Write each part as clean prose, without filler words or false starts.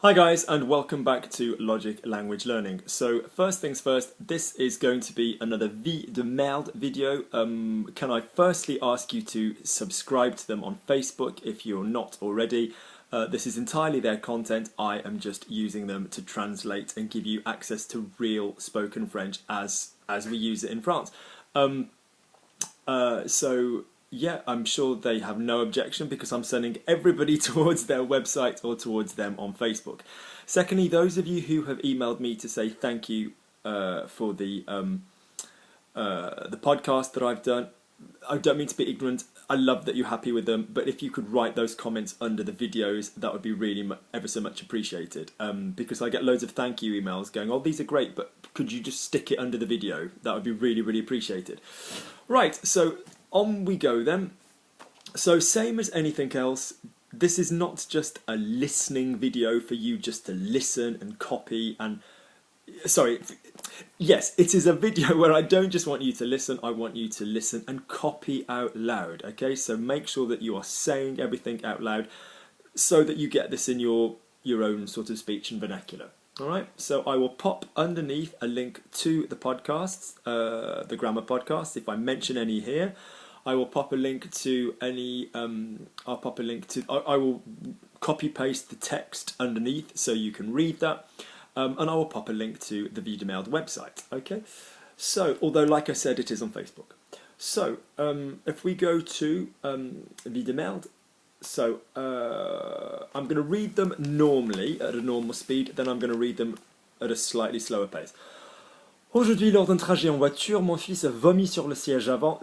Hi guys, and welcome back to Logic Language Learning. So first things first, this is going to be another Vie de merde video. Can I firstly ask you to subscribe to them on Facebook if you're not already. This is entirely their content. I am just using them to translate and give you access to real spoken French as we use it in France. So yeah, I'm sure they have no objection because I'm sending everybody towards their website or towards them on Facebook. Secondly, those of you who have emailed me to say thank you for the podcast that I've done, I don't mean to be ignorant. I love that you're happy with them, but if you could write those comments under the videos, that would be really ever so much appreciated. Because I get loads of thank you emails going, oh, these are great, but could you just stick it under the video? That would be really, really appreciated. Right, so on we go then. So same as anything else, this is not just a listening video for you just to listen and copy and... Sorry, yes, it is a video where I don't just want you to listen, I want you to listen and copy out loud, okay? So make sure that you are saying everything out loud so that you get this in your own sort of speech and vernacular. Alright, so I will pop underneath a link to the podcasts, the grammar podcast, if I mention any here. I will pop a link to any, I will copy paste the text underneath so you can read that. And I will pop a link to the Vie de merde website, okay? So, although like I said, it is on Facebook. So, if we go to Vie de merde, so I'm going to read them normally at a normal speed, then I'm going to read them at a slightly slower pace. Aujourd'hui, lors d'un trajet en voiture, mon fils a vomi sur le siège avant.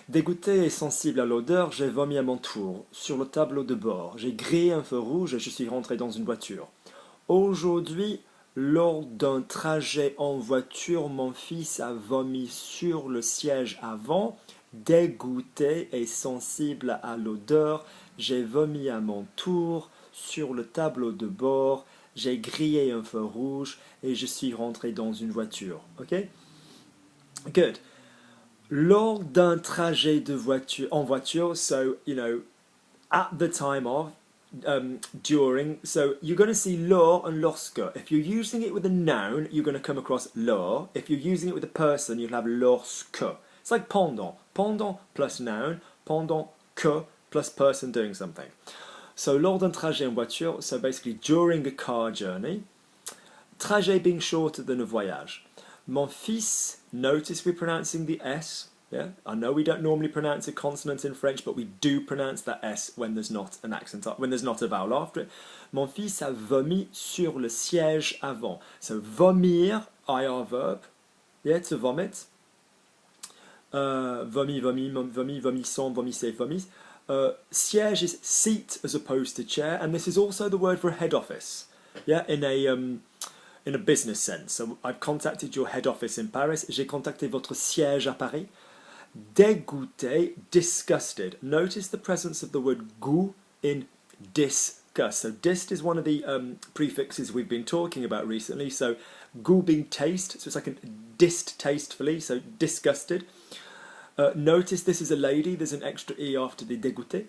Dégoûté et sensible à l'odeur, j'ai vomi à mon tour, sur le tableau de bord. J'ai grillé un feu rouge et je suis rentré dans une voiture. Aujourd'hui, lors d'un trajet en voiture, mon fils a vomi sur le siège avant. Dégoûté et sensible à l'odeur, j'ai vomi à mon tour, sur le tableau de bord. J'ai grillé un feu rouge et je suis rentré dans une voiture. Okay? Good. Lors d'un trajet en voiture, so, you know, at the time of, during, so you're going to see lors and lorsque. If you're using it with a noun, you're going to come across lors. If you're using it with a person, you'll have lorsque. It's like pendant. Pendant plus noun, pendant que plus person doing something. So, lors d'un trajet en voiture, so basically during a car journey. Trajet being shorter than a voyage. Mon fils, notice we're pronouncing the S. Yeah, I know we don't normally pronounce a consonant in French, but we do pronounce that S when there's not an accent, when there's not a vowel after it. Mon fils a vomi sur le siège avant. So, vomir, IR verb. Yeah, to vomit. Vomi, vomi, vomi, vomissant, vomissez, vomis. Siège is seat as opposed to chair, and this is also the word for a head office. Yeah, in a business sense. So I've contacted your head office in Paris. J'ai contacté votre siège à Paris. Dégoûté, disgusted. Notice the presence of the word goût in disgust. So dist is one of the prefixes we've been talking about recently. So goût being taste, so it's like a distastefully, so disgusted. Notice this is a lady, there's an extra E after the dégoûté.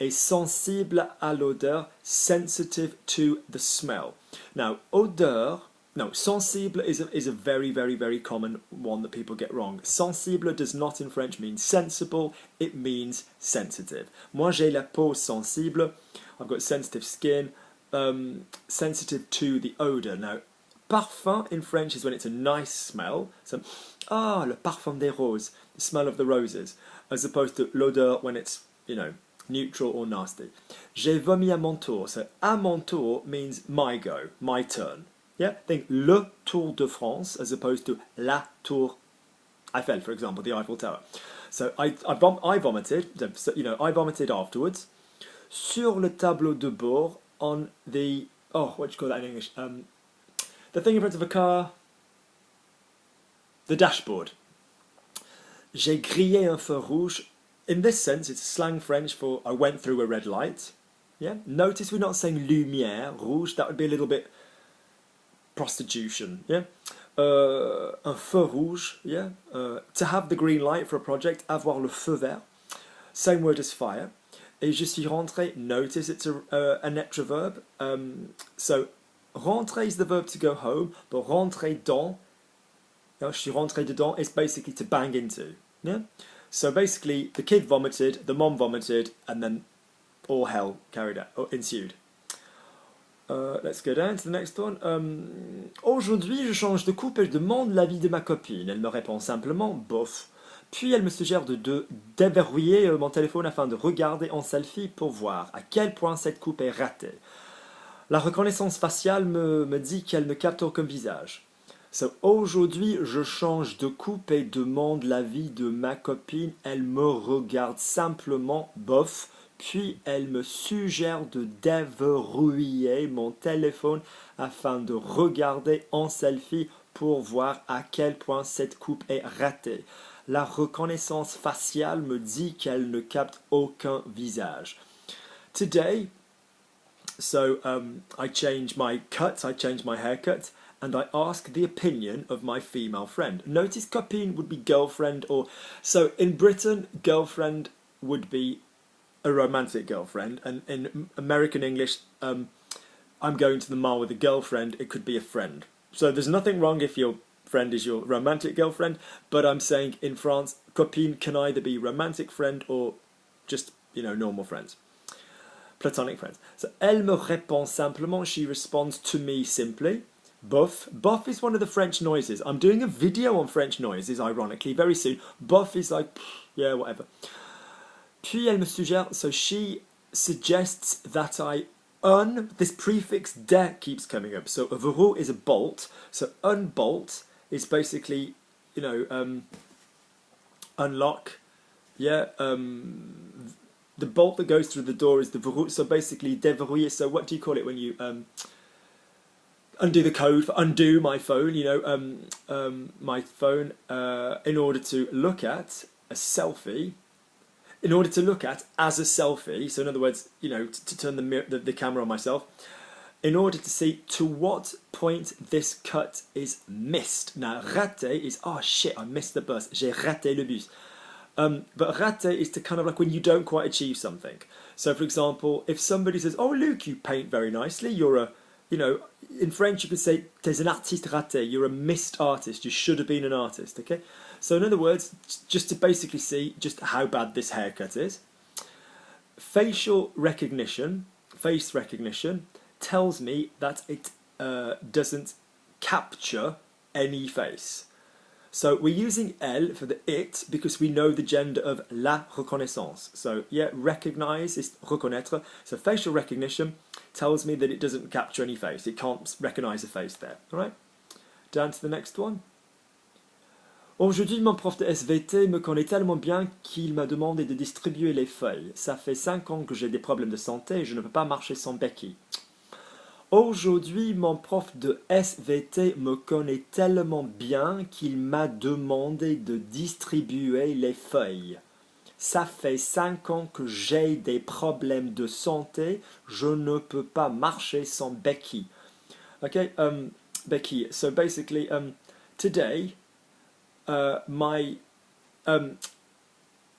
Et sensible à l'odeur, sensitive to the smell. Now, odeur, no, sensible is a very, very, very common one that people get wrong. Sensible does not in French mean sensible, it means sensitive. Moi j'ai la peau sensible, I've got sensitive skin, sensitive to the odor. Now, parfum in French is when it's a nice smell. So, le parfum des roses, the smell of the roses, as opposed to l'odeur when it's, you know, neutral or nasty. J'ai vomi à mon tour. So, à mon tour means my go, my turn. Yeah, think le Tour de France as opposed to la Tour Eiffel, for example, the Eiffel Tower. So, I vomited, so, you know, I vomited afterwards. Sur le tableau de bord on the, oh, what do you call that in English? The thing in front of a car, the dashboard. J'ai grillé un feu rouge. In this sense, it's slang French for I went through a red light. Yeah. Notice we're not saying lumière, rouge. That would be a little bit prostitution. Yeah. Un feu rouge. Yeah. To have the green light for a project, avoir le feu vert. Same word as fire. Et je suis rentré. Notice it's an extra verb. So Rentrer is the verb to go home, but rentrer dans, je suis rentré dedans, is basically to bang into. Yeah? So basically, the kid vomited, the mom vomited, and then all hell carried out, or ensued. Let's go down to the next one. Aujourd'hui, je change de coupe et je demande l'avis de ma copine. Elle me répond simplement, bof. Puis elle me suggère de déverrouiller mon téléphone afin de regarder en selfie pour voir à quel point cette coupe est ratée. La reconnaissance faciale me dit qu'elle ne capte aucun visage. So, aujourd'hui, je change de coupe et demande l'avis de ma copine. Elle me regarde simplement, bof. Puis elle me suggère de déverrouiller mon téléphone afin de regarder en selfie pour voir à quel point cette coupe est ratée. La reconnaissance faciale me dit qu'elle ne capte aucun visage. Today, I change my cut, I change my haircut, and I ask the opinion of my female friend. Notice copine would be girlfriend, or so in Britain, girlfriend would be a romantic girlfriend, and in American English, I'm going to the mall with a girlfriend, it could be a friend. So there's nothing wrong if your friend is your romantic girlfriend, but I'm saying in France, copine can either be romantic friend or just, normal friends. Platonic friends. So, elle me répond simplement, she responds to me simply. Bof. Bof is one of the French noises. I'm doing a video on French noises, ironically, very soon. Bof is like, yeah, whatever. Puis elle me suggère, so she suggests that I this prefix de keeps coming up. So a verrou is a bolt. So unbolt is basically, unlock. Yeah. The bolt that goes through the door is the verrou. So basically déverrouiller. So what do you call it when you undo the code for undo my phone? My phone in order to look at a selfie. In order to look at as a selfie, so in other words, to turn the camera on myself, in order to see to what point this cut is missed. Now, raté is, oh shit, I missed the bus, j'ai raté le bus. But raté is to kind of like when you don't quite achieve something. So, for example, if somebody says, oh, Luke, you paint very nicely, you're a, in French you could say, t'es un artiste raté, you're a missed artist, you should have been an artist, okay? So in other words, just to basically see just how bad this haircut is, face recognition tells me that it doesn't capture any face. So we're using elle for the it because we know the gender of la reconnaissance. So yeah, recognize is reconnaître. So facial recognition tells me that it doesn't capture any face. It can't recognize a face there. All right, down to the next one. Aujourd'hui, mon prof de SVT me connaît tellement bien qu'il m'a demandé de distribuer les feuilles. Ça fait 5 ans que j'ai des problèmes de santé et je ne peux pas marcher sans béquille. Aujourd'hui, mon prof de SVT me connaît tellement bien qu'il m'a demandé de distribuer les feuilles. Ça fait 5 ans que j'ai des problèmes de santé, je ne peux pas marcher sans béquille. Okay, béquille. So basically, today, my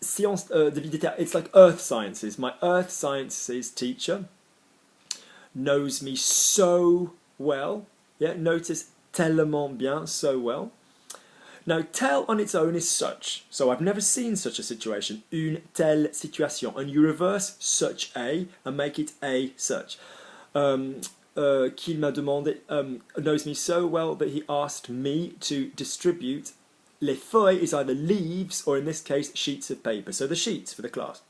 science de vie de terre, it's like earth sciences. My earth sciences teacher knows me so well. Yeah, notice tellement bien, so well. Now, telle on its own is such. So I've never seen such a situation. Une telle situation. And you reverse such a and make it a such. Qu'il m'a demandé knows me so well that he asked me to distribute. Les feuilles is either leaves or in this case sheets of paper. So the sheets for the class.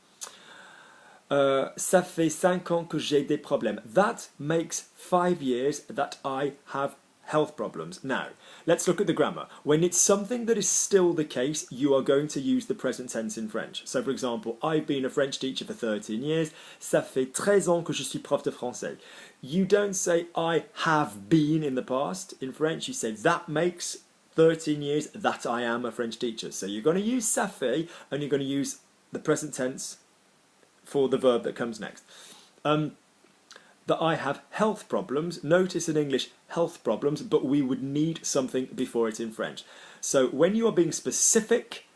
Ça fait 5 ans que j'ai des problèmes. That makes 5 years that I have health problems. Now, let's look at the grammar. When it's something that is still the case, you are going to use the present tense in French. So, for example, I've been a French teacher for 13 years. Ça fait 13 ans que je suis prof de français. You don't say I have been in the past. In French, you say that makes 13 years that I am a French teacher. So you're going to use ça fait and you're going to use the present tense for the verb that comes next. That I have health problems. Notice in English health problems, but we would need something before it in French. So when you are being specific,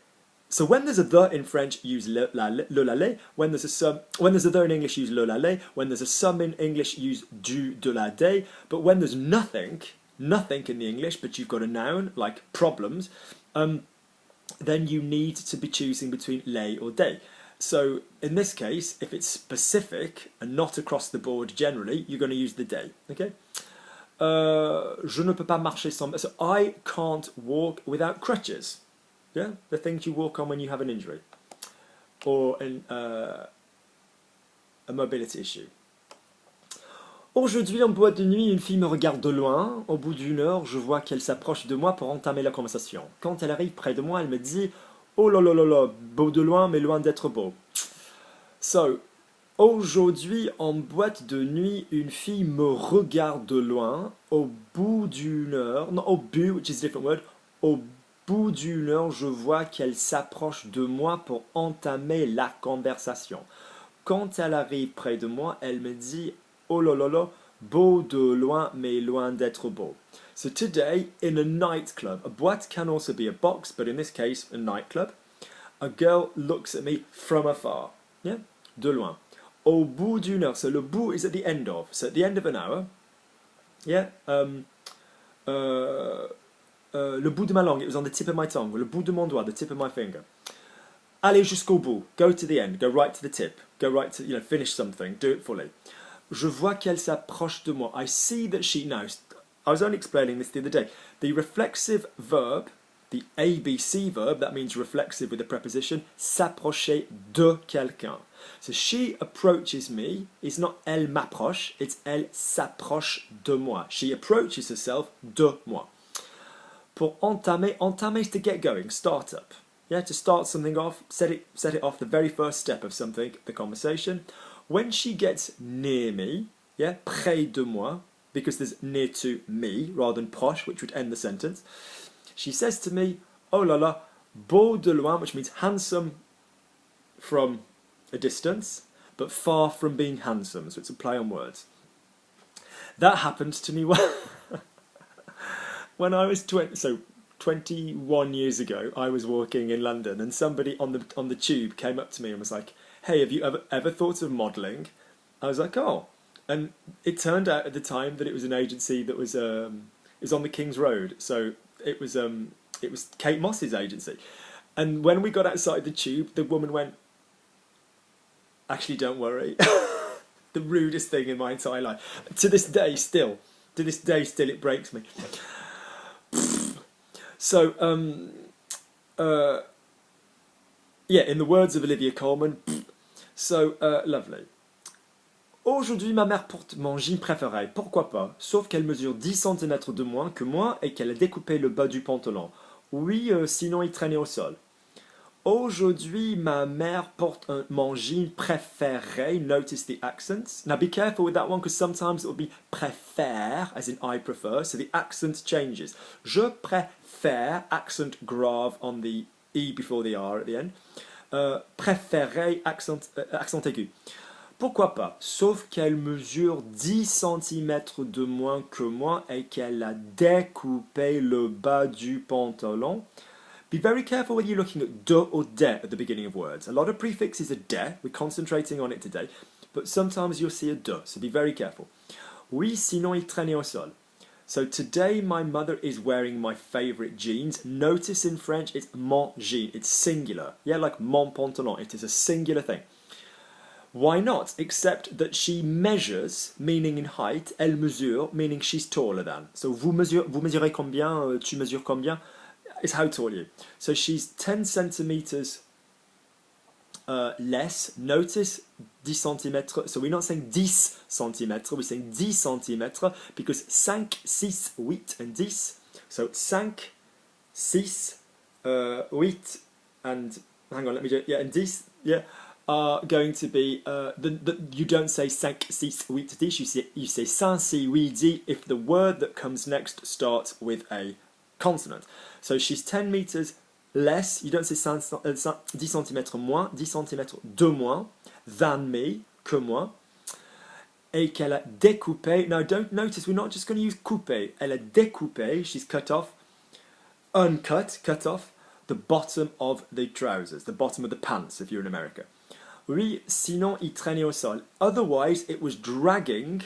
So when there's a the in French, use le, la, le. When there's a the in English, use le, la, le. When there's a some in English, use du, de, la, de. But when there's nothing in the English, but you've got a noun, like problems, then you need to be choosing between les or des. So in this case, if it's specific and not across the board generally, you're going to use the des, okay? Je ne peux pas marcher sans... So I can't walk without crutches. Yeah, the things you walk on when you have an injury or a mobility issue. Aujourd'hui, en boîte de nuit, une fille me regarde de loin. Au bout d'une heure, je vois qu'elle s'approche de moi pour entamer la conversation. Quand elle arrive près de moi, elle me dit « Oh là là là là, beau de loin, mais loin d'être beau. » So, aujourd'hui, en boîte de nuit, une fille me regarde de loin. Au bout d'une heure, non, au but, which is a different word, au bout d'une heure, je vois qu'elle s'approche de moi pour entamer la conversation. Quand elle arrive près de moi, elle me dit « Oh là là là, beau de loin, mais loin d'être beau. » So today, in a nightclub, a boîte can also be a box, but in this case, a nightclub, a girl looks at me from afar. Yeah? De loin. Au bout d'une heure. So le bout is at the end of. So at the end of an hour. Yeah? Le bout de ma langue, it was on the tip of my tongue. Le bout de mon doigt, the tip of my finger. Allez jusqu'au bout. Go to the end. Go right to the tip. Go right to, finish something. Do it fully. Je vois qu'elle s'approche de moi. I see that she knows. I was only explaining this the other day. The reflexive verb, the ABC verb, that means reflexive with a preposition, s'approcher de quelqu'un. So she approaches me. It's not elle m'approche, it's elle s'approche de moi. She approaches herself de moi. Pour entamer, entamer is to get going, start up. Yeah, to start something off, set it off, the very first step of something, the conversation. When she gets near me, yeah, près de moi, because there's near to me rather than proche, which would end the sentence, she says to me, oh là là, beau de loin, which means handsome from a distance, but far from being handsome, so it's a play on words. That happened to me when I was 21 years ago. I was walking in London, and somebody on the tube came up to me and was like, hey, have you ever thought of modelling? I was like, oh. And it turned out at the time that it was an agency that was on the King's Road. So it was Kate Moss's agency. And when we got outside the tube, the woman went, actually, don't worry. The rudest thing in my entire life. To this day still, it breaks me. So, yeah, in the words of Olivia Colman, so, lovely. Aujourd'hui, ma mère porte mon jean préféré. Pourquoi pas? Sauf qu'elle mesure 10 cm de moins que moi et qu'elle a découpé le bas du pantalon. Oui, sinon il traînait au sol. Aujourd'hui, ma mère porte mon jean préféré. Notice the accents. Now be careful with that one because sometimes it will be préfère, as in I prefer, so the accent changes. Je préfère, accent grave on the E before the R at the end. Préféré, accent aigu. Pourquoi pas? Sauf qu'elle mesure 10 cm de moins que moi et qu'elle a découpé le bas du pantalon. Be very careful when you're looking at de or de at the beginning of words. A lot of prefixes are de, we're concentrating on it today, but sometimes you'll see a de, so be very careful. Oui, sinon il traînait au sol. So today my mother is wearing my favourite jeans. Notice in French it's mon jean, it's singular. Yeah, like mon pantalon, it is a singular thing. Why not? Except that she measures, meaning in height, elle mesure, meaning she's taller than. So vous mesurez combien, tu mesures combien? It's how tall are you. So she's 10 centimeters less. Notice 10 centimeters. So we're not saying 10 centimeters, we're saying 10 centimeters because 5, 6, 8 and 10. So 5, 6, 8 and, hang on, let me do it. Yeah, and 10, yeah, are going to be, you don't say 5, 6, 8, 10, you say 5, 6, 8, 10 if the word that comes next starts with a consonant. So she's 10 meters less, you don't say 10 cm moins, 10 cm de moins, than me, que moi, et qu'elle a découpé. Now don't notice, we're not just going to use couper, elle a découpé, she's cut off, uncut, cut off, the bottom of the trousers, the bottom of the pants if you're in America. Oui, sinon il traînait au sol. Otherwise, it was dragging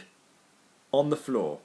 on the floor.